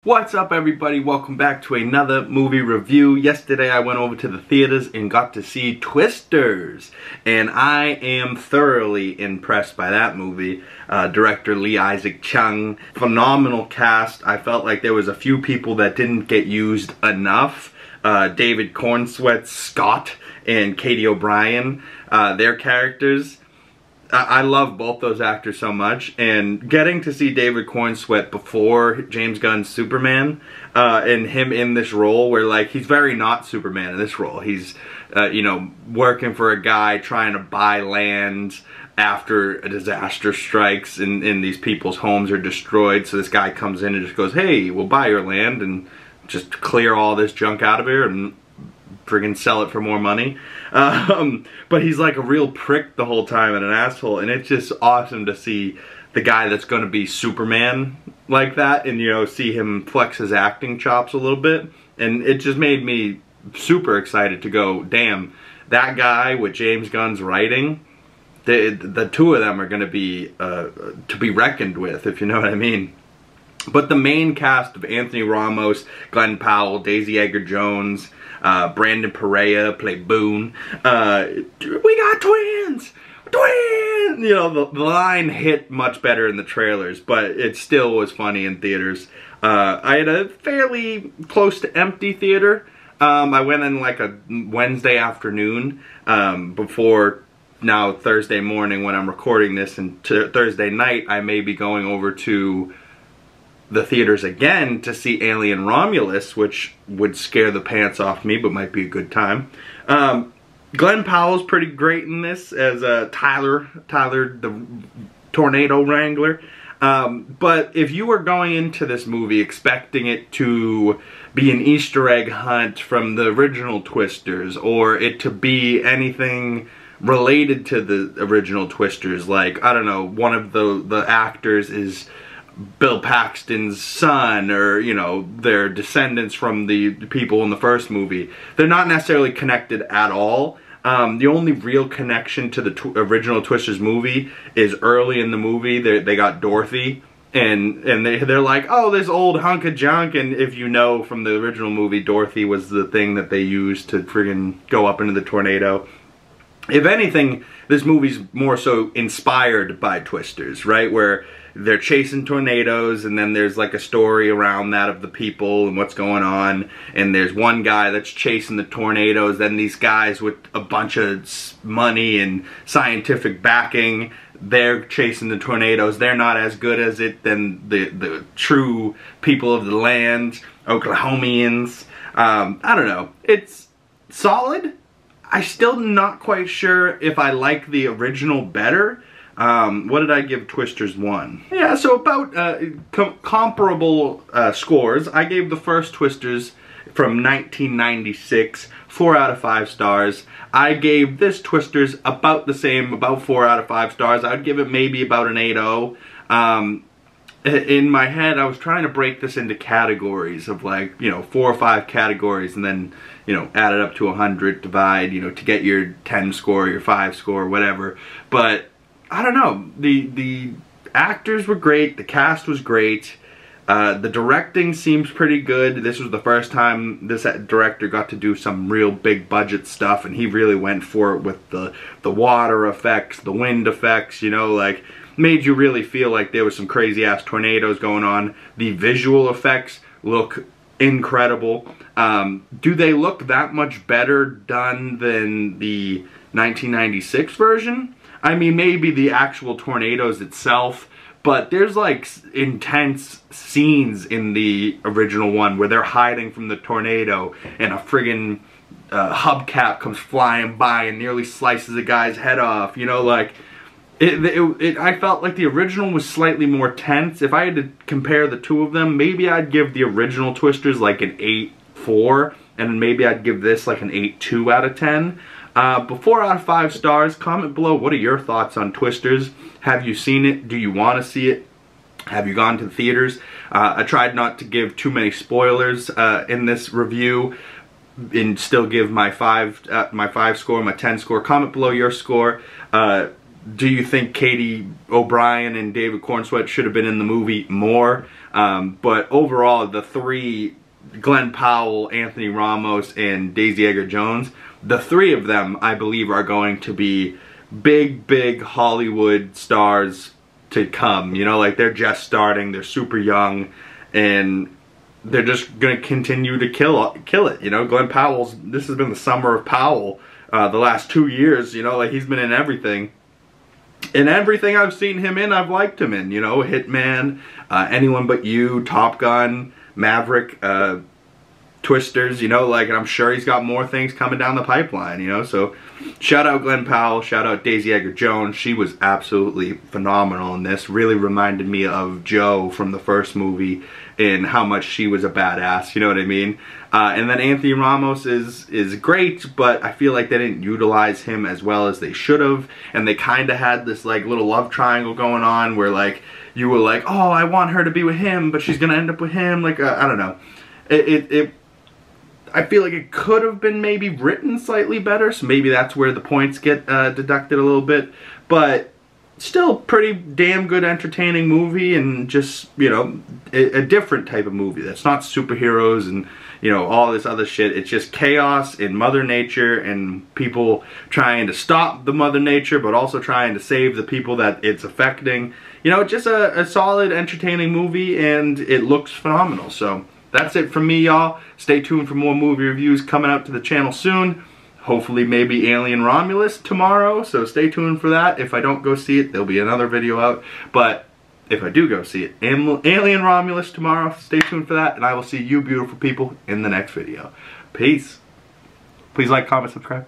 What's up everybody, welcome back to another movie review. Yesterday I went over to the theaters and got to see Twisters, and I am thoroughly impressed by that movie. Director Lee Isaac Chung, phenomenal cast. I felt like there was a few people that didn't get used enough. David Cornsweet's Scott and Katie O'Brien, their characters. I love both those actors so much, and getting to see David Cornsweet before James Gunn's Superman, and him in this role where, like, he's very not Superman in this role. He's, you know, working for a guy trying to buy land after a disaster strikes and these people's homes are destroyed. So this guy comes in and just goes, hey, we'll buy your land and just clear all this junk out of here and friggin' sell it for more money. But he's like a real prick the whole time and an asshole, and it's just awesome to see the guy that's gonna be Superman like that, and, you know, see him flex his acting chops a little bit. And it just made me super excited to go, damn, that guy with James Gunn's writing, the two of them are gonna be to be reckoned with, if you know what I mean. But the main cast of Anthony Ramos, Glen Powell, Daisy Edgar Jones, Brandon Perea played Boone. We got twins! Twins! You know, the line hit much better in the trailers, but it still was funny in theaters. I had a fairly close to empty theater. I went in like a Wednesday afternoon before now Thursday morning when I'm recording this, and Thursday night I may be going over to the theaters again to see Alien Romulus, which would scare the pants off me, but might be a good time. Glen Powell's pretty great in this as Tyler the Tornado Wrangler. But if you were going into this movie expecting it to be an Easter egg hunt from the original Twisters, or it to be anything related to the original Twisters, like, I don't know, one of the actors is Bill Paxton's son, or, you know, they're descendants from the people in the first movie. They're not necessarily connected at all. The only real connection to the original Twisters movie is early in the movie. They got Dorothy, and they're like, oh, this old hunk of junk. And if you know from the original movie, Dorothy was the thing that they used to friggin' go up into the tornado. If anything, this movie's more so inspired by Twisters, right? Where they're chasing tornadoes, and then there's like a story around that of the people and what's going on. And there's one guy that's chasing the tornadoes, then these guys with a bunch of money and scientific backing, they're chasing the tornadoes. They're not as good as it than the true people of the land, Oklahomians. I don't know. It's solid. I'm still not quite sure if I like the original better. What did I give Twisters 1? Yeah, so about comparable scores. I gave the first Twisters from 1996 4 out of 5 stars. I gave this Twisters about the same, about 4 out of 5 stars. I'd give it maybe about an 8.0. In my head, I was trying to break this into categories of, like, you know, 4 or 5 categories, and then, you know, add it up to 100, divide, you know, to get your 10 score, your 5 score, whatever. But I don't know, the actors were great, the cast was great, the directing seems pretty good. This was the first time this director got to do some real big budget stuff, and he really went for it with the water effects, the wind effects, you know, like, made you really feel like there was some crazy ass tornadoes going on. The visual effects look incredible. Do they look that much better done than the 1996 version? I mean, maybe the actual tornadoes itself, but there's like intense scenes in the original one where they're hiding from the tornado and a friggin' hubcap comes flying by and nearly slices a guy's head off, you know, like, I felt like the original was slightly more tense. If I had to compare the two of them, maybe I'd give the original Twisters like an 8.4, and maybe I'd give this like an 8.2 out of 10. But 4 out of 5 stars. Comment below, what are your thoughts on Twisters? Have you seen it? Do you want to see it? Have you gone to the theaters? I tried not to give too many spoilers in this review, and still give my 5 score, my 10 score. Comment below your score. Do you think Katie O'Brien and David Cornsweet should have been in the movie more? But overall, the three, Glen Powell, Anthony Ramos, and Daisy Edgar Jones, the three of them, I believe, are going to be big Hollywood stars to come. You know, like, they're just starting, they're super young, and they're just gonna continue to kill it. You know, Glen Powell's, this has been the summer of Powell, the last 2 years. You know, like, he's been in everything. And everything I've seen him in, I've liked him in. You know, Hitman, Anyone But You, Top Gun, Maverick, Twisters, you know, like, and I'm sure he's got more things coming down the pipeline, you know. So shout out Glen Powell, shout out Daisy Edgar Jones. She was absolutely phenomenal in this. Really reminded me of Jo from the first movie and how much she was a badass, you know what I mean? And then Anthony Ramos is great, but I feel like they didn't utilize him as well as they should have, and they kind of had this, like, little love triangle going on where, like, you were like, oh, I want her to be with him, but she's gonna end up with him. Like, I don't know. I feel like it could have been maybe written slightly better, so maybe that's where the points get deducted a little bit. But still, pretty damn good, entertaining movie, and just, you know, a different type of movie that's not superheroes and, you know, all this other shit. It's just chaos in Mother Nature and people trying to stop the Mother Nature, but also trying to save the people that it's affecting. You know, just a solid, entertaining movie, and it looks phenomenal. So that's it from me, y'all. Stay tuned for more movie reviews coming out to the channel soon. Hopefully maybe Alien Romulus tomorrow, so stay tuned for that. If I don't go see it, there'll be another video out. But if I do go see it, Alien Romulus tomorrow, stay tuned for that, and I will see you beautiful people in the next video. Peace. Please like, comment, subscribe.